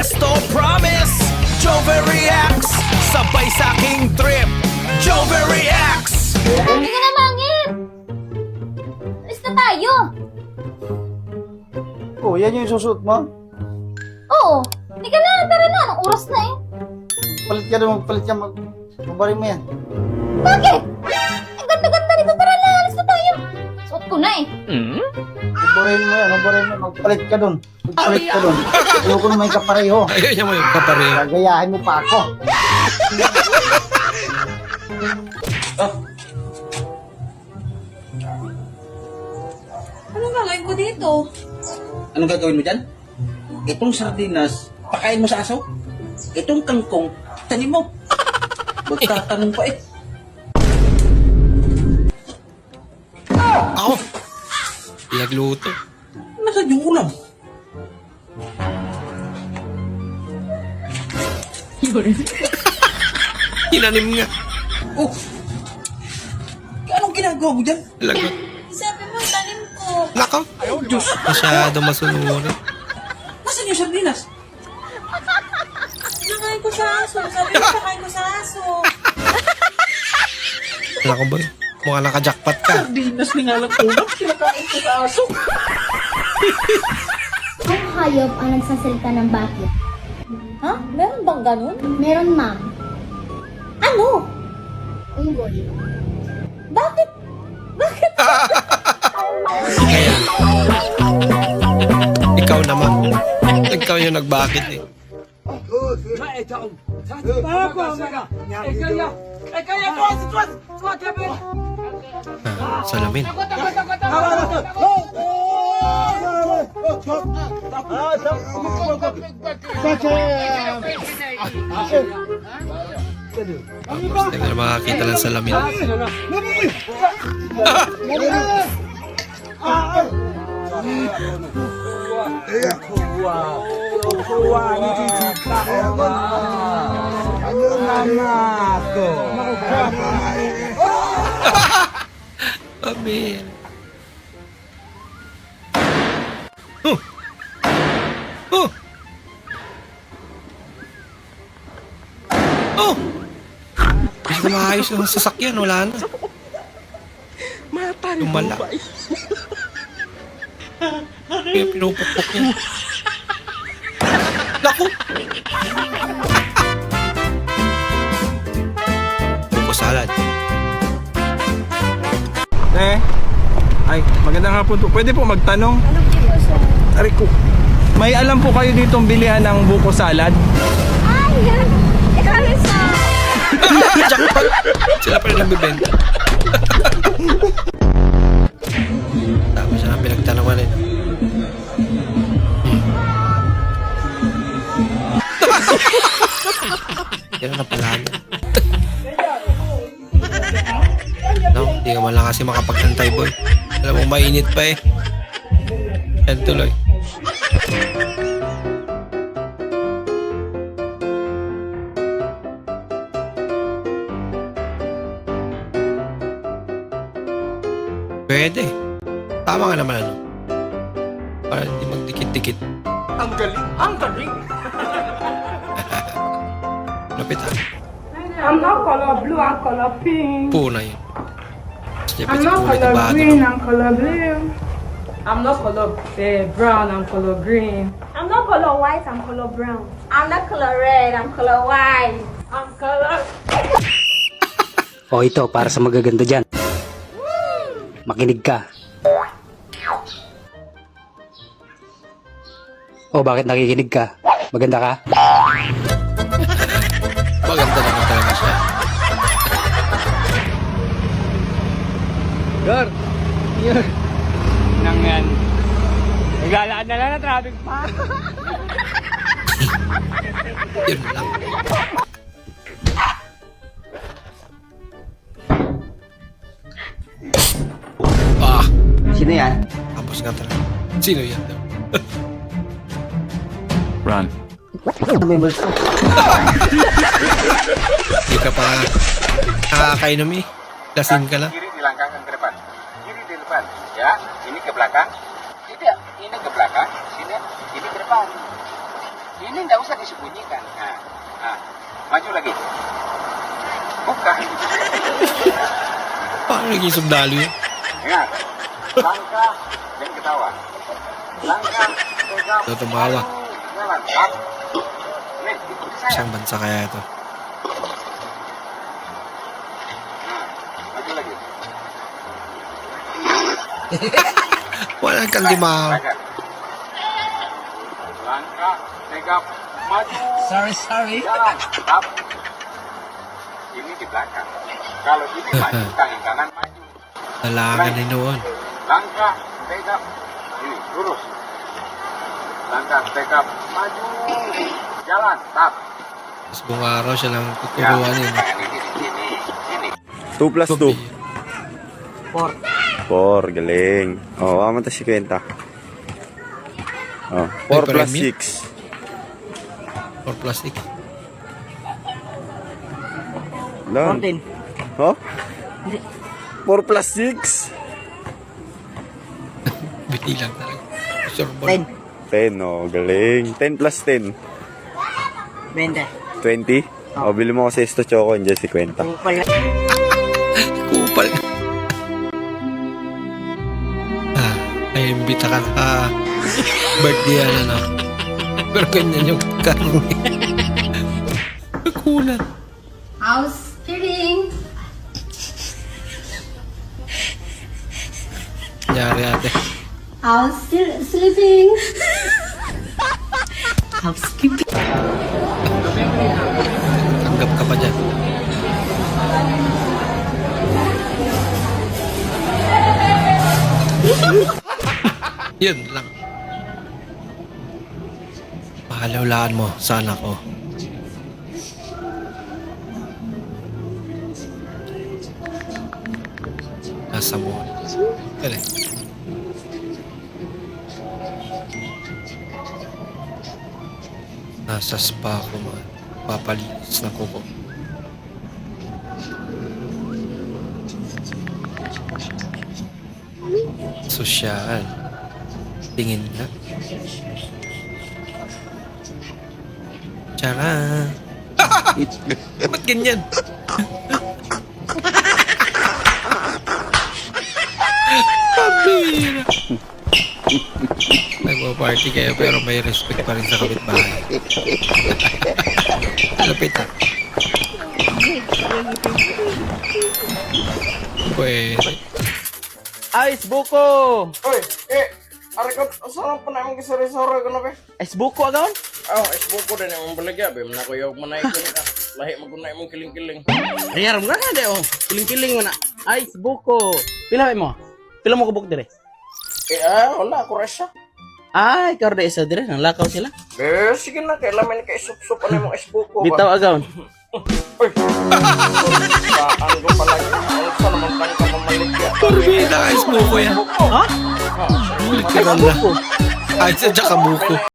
Esto promise Jover reacts sabay sa aking trip Jover reacts. Hindi ka na mangit! Alis na tayo! Oh, yan yung susuot mo? Oo! Hindi ka na! Tara na! Anong oras na eh? Palit ka na, magpalit ka, mabarin mo yan. Bakit? Ang ganda-ganda nito! Tara na! Alis na tayo! Suot ko na eh! Mabarin mo, magpalit ka dun. Magpalit ka dun. Ayoko na may kapareho. Ayaw niya mo yung kapareho. Gagayahin mo pa ako. Anong gagawin ko dito? Anong gagawin mo dyan? Itong sardinas, pakain mo sa aso. Itong kangkong, tanim mo. Magtatanong pa eh. Ako. Pinagluto. Nasaan yung ulam? Tinanim nga. Oh! Anong ginagawa mo dyan? Lagot. Sabi mo, tanim ko. Nakaw. Diyos! Masyado masunurin. Nasaan yung sardinas? Nakain ko sa aso. Sabi mo, nakain ko sa aso. Nako boy. Mukha naka-jackpot ka. Sardinas ni nga lang ulam, kinakain ko sa aso. Ang hayop ang nagsasalita ng bakit. Ha? Meron bang ganun? Meron, ma'am. Ano? Unggoy. Bakit? Kaya. Ikaw naman. Ikaw yung nagbakit eh. Salamin. Hindi ko na makakita ng salamin. Amin. Oh. Oh. Oh. Hindi na maayos ng sasakyan. Wala na. Lumala. Kaya pinupukpok niya. Naku! Buko salad. Ay, magandang hapon po. Pwede po magtanong? Aray ko. May alam po kayo ditong bilihan ng buko salad? Ay! Yan! Ikaw yung sa... Jackpot! Sila pa rin nagbibenta. Tapos siya na pinagtanawan eh. Yan na pala niya. No, hindi ka man lang kasi makapagtantay boy. Alam mo mainit pa eh. Yan tuloy. Pwede. Tama nga naman ano. Para hindi magdikit-dikit. Ang galing! Ang galing! Lapit ah. I'm not color blue, I'm color pink. Puna yun. I'm not color green, I'm color blue. I'm not color brown, I'm color green. I'm not color white, I'm color brown. I'm not color red, I'm color white. I'm color... O ito, para sa magaganda dyan. Makinig ka. O bakit nakikinig ka? Maganda ka? Maganda naman talaga siya. Gar! Yan! Nang yan. Naglalaan na lang na traffic pa. Yun lang. Ah! Sino yan? Tapos nga talaga. Sino yan daw? Run. May bulso. Hindi ka pa nakakainom eh. Lasing ka lang. Kiri dilangkahkan ke depan. Kiri di depan. Ya, ini ke belakang. Tidak, ini ke belakang. Sini, ini ke depan. Ini nggak usah disembunyikan. Maju lagi. Buka. Paano naging sundalo yun? Ingat. Langkah dan ketawa. Langkah, tegap, Ito tumawa. jalan. Up. Nih, ikuti saya. Isang bansa kaya ito. Maju lagi. Walang kaldimaw. Langkah. Langkah, tegap, maju. Sorry. Jalan. Up. Ini di belakang. Kalau ini maju, tangan kanan maju. Dalangan ni noon. Langkah, tegap. Ini, lurus. Langkah, tegap, maju. Jalan, tap. Tapos buong araw siya lang tuturuan yun. Tangan ini di sini. Sini. 2 plus 2. 4. 4, galing. Oh, aman ta si kwenta. Oh, 4 Ay, plus premium? 6. 4 plus 6. Lan. 14. Oh? 4 plus 6. Binilang talaga. Sure ba? 10. 10, oh, galing. 10 plus 10. 20. 20? Oh, bili mo kasi esto choco, andyan si kwenta. Kupal. Kupal. Ay, imbita ka na birthday yan, ano. Pero ganyan yung karne. Kulang. Housekeeping. Nangyari ate. Sleeping. Housekeeping. Tanggap ka pa dyan. Yun lang. Pakalawlaan mo sa anak ko. Nasa mo. Kali. Nasa spa ko man. Papalinis na kuko. Sosyal. Tingin na. Tsara. Ba't ganyan? Pabira. Nagpa-party kayo pero may respect pa rin sa kapitbahay. Lapit ah. Pwede. Ice buko. Oy, arekot, saan pa namin kisari-sara ka na ba? Ice buko agaon? Oh, isbuko din yung balagya, ba? Manakuyog manay ko na. Lahi magunay mong kiling-kiling. Ayar mo na de oh. Kiling-kiling mo na. Ice buko. Pila mo? Pila mo kubok dire? Wala, ako resya. Ay, ikaw de isa dire nang lakaw sila. Sige na, kailangan ka isup-sup ano yung isbuko ba? Bitaw agaon. Uy! Saan ko pala yun? Ano sa naman tayo ka mamaligya? Turbina ka, ismo ko yan. Ha? Literal na. Ay, sadya ka buko.